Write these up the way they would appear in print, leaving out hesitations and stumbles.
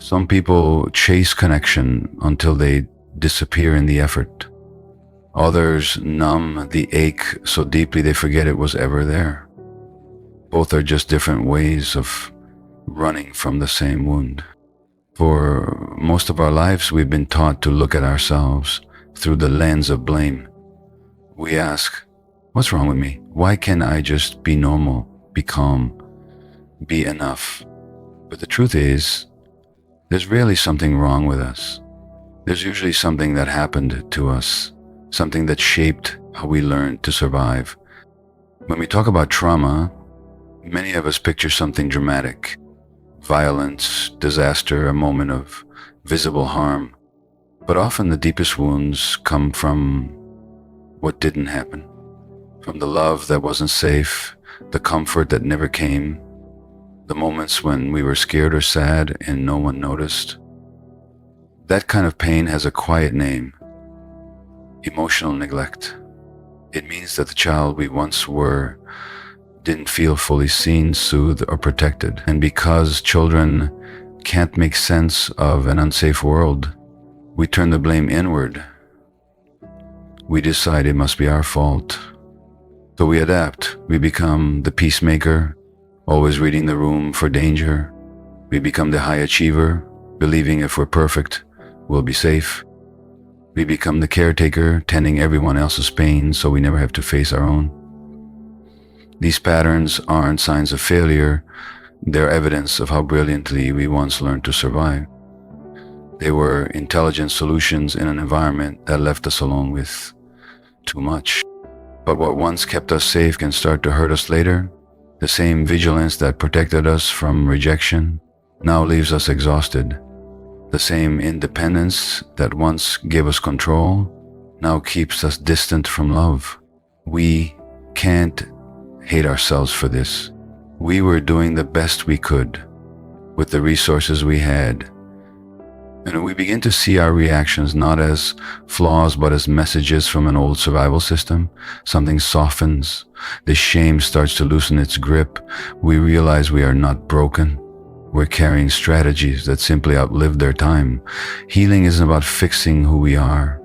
Some people chase connection until they disappear in the effort. Others numb the ache so deeply they forget it was ever there. Both are just different ways of running from the same wound. For most of our lives, we've been taught to look at ourselves through the lens of blame. We ask, what's wrong with me? Why can't I just be normal, be calm, be enough? But the truth is, there's rarely something wrong with us. There's usually something that happened to us, something that shaped how we learned to survive. When we talk about trauma, many of us picture something dramatic, violence, disaster, a moment of visible harm. But often the deepest wounds come from what didn't happen, from the love that wasn't safe, the comfort that never came, the moments when we were scared or sad and no one noticed. That kind of pain has a quiet name: emotional neglect. It means that the child we once were didn't feel fully seen, soothed, or protected. And because children can't make sense of an unsafe world, we turn the blame inward. We decide it must be our fault. So we adapt. We become the peacemaker, always reading the room for danger. We become the high achiever, believing if we're perfect, we'll be safe. We become the caretaker, tending everyone else's pain so we never have to face our own. These patterns aren't signs of failure, they're evidence of how brilliantly we once learned to survive. They were intelligent solutions in an environment that left us alone with too much. But what once kept us safe can start to hurt us later. The same vigilance that protected us from rejection now leaves us exhausted. The same independence that once gave us control now keeps us distant from love. We can't hate ourselves for this. We were doing the best we could with the resources we had. And we begin to see our reactions not as flaws, but as messages from an old survival system. Something softens. The shame starts to loosen its grip. We realize we are not broken. We're carrying strategies that simply outlived their time. Healing isn't about fixing who we are.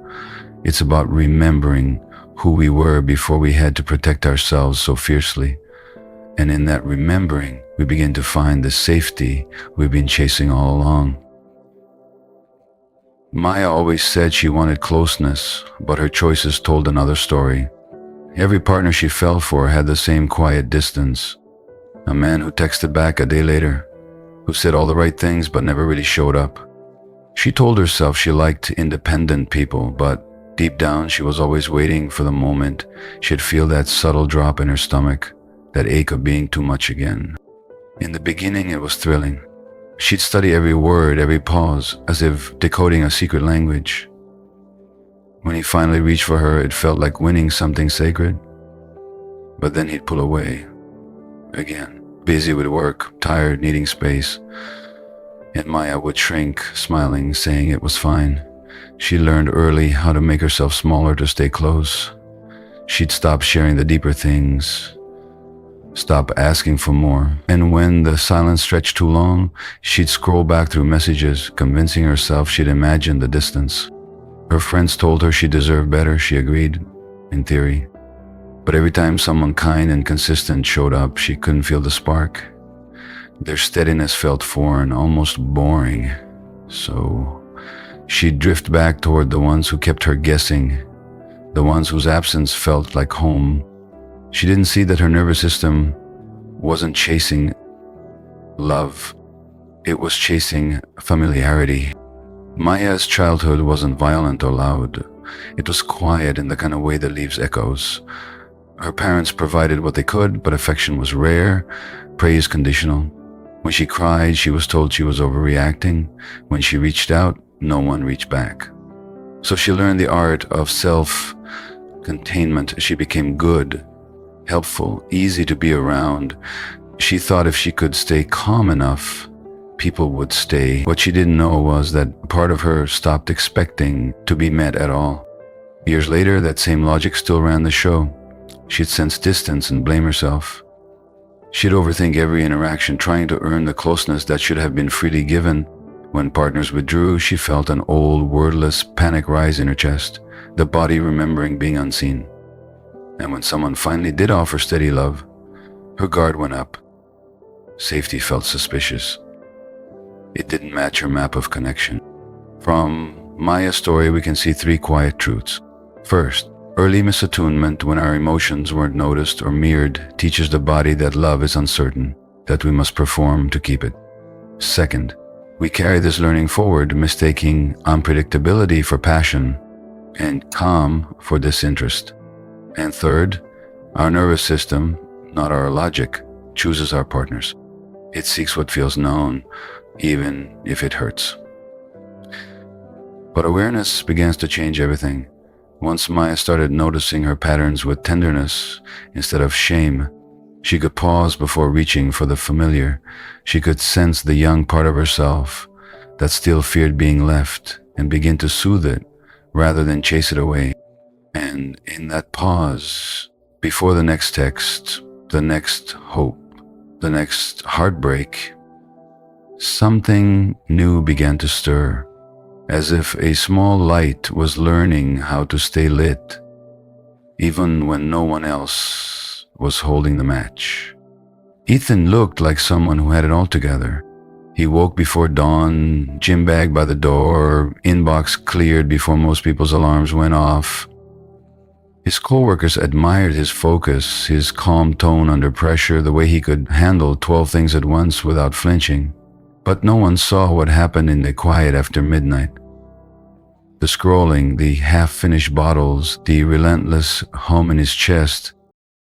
It's about remembering who we were before we had to protect ourselves so fiercely. And in that remembering, we begin to find the safety we've been chasing all along. Maya always said she wanted closeness, but her choices told another story. Every partner she fell for had the same quiet distance. A man who texted back a day later, who said all the right things but never really showed up. She told herself she liked independent people, but deep down she was always waiting for the moment she'd feel that subtle drop in her stomach, that ache of being too much again. In the beginning it was thrilling. She'd study every word, every pause, as if decoding a secret language. When he finally reached for her, it felt like winning something sacred. But then he'd pull away. Again, busy with work, tired, needing space. And Maya would shrink, smiling, saying it was fine. She learned early how to make herself smaller to stay close. She'd stop sharing the deeper things, stop asking for more. And when the silence stretched too long, she'd scroll back through messages, convincing herself she'd imagined the distance. Her friends told her she deserved better. She agreed, in theory. But every time someone kind and consistent showed up, she couldn't feel the spark. Their steadiness felt foreign, almost boring. So she'd drift back toward the ones who kept her guessing, the ones whose absence felt like home. She didn't see that her nervous system wasn't chasing love. It was chasing familiarity. Maya's childhood wasn't violent or loud. It was quiet in the kind of way that leaves echoes. Her parents provided what they could, but affection was rare, praise conditional. When she cried, she was told she was overreacting. When she reached out, no one reached back. So she learned the art of self-containment. She became good, helpful, easy to be around. She thought if she could stay calm enough, people would stay. What she didn't know was that part of her stopped expecting to be met at all. Years later, that same logic still ran the show. She'd sense distance and blame herself. She'd overthink every interaction, trying to earn the closeness that should have been freely given. When partners withdrew, she felt an old, wordless panic rise in her chest, the body remembering being unseen. And when someone finally did offer steady love, her guard went up. Safety felt suspicious. It didn't match her map of connection. From Maya's story, we can see three quiet truths. First, early misattunement, when our emotions weren't noticed or mirrored, teaches the body that love is uncertain, that we must perform to keep it. Second, we carry this learning forward, mistaking unpredictability for passion and calm for disinterest. And third, our nervous system, not our logic, chooses our partners. It seeks what feels known, even if it hurts. But awareness begins to change everything. Once Maya started noticing her patterns with tenderness instead of shame, she could pause before reaching for the familiar. She could sense the young part of herself that still feared being left and begin to soothe it rather than chase it away. And in that pause, before the next text, the next hope, the next heartbreak, something new began to stir, as if a small light was learning how to stay lit, even when no one else was holding the match. Ethan looked like someone who had it all together. He woke before dawn, gym bag by the door, inbox cleared before most people's alarms went off. His coworkers admired his focus, his calm tone under pressure, the way he could handle 12 things at once without flinching. But no one saw what happened in the quiet after midnight. The scrolling, the half-finished bottles, the relentless hum in his chest,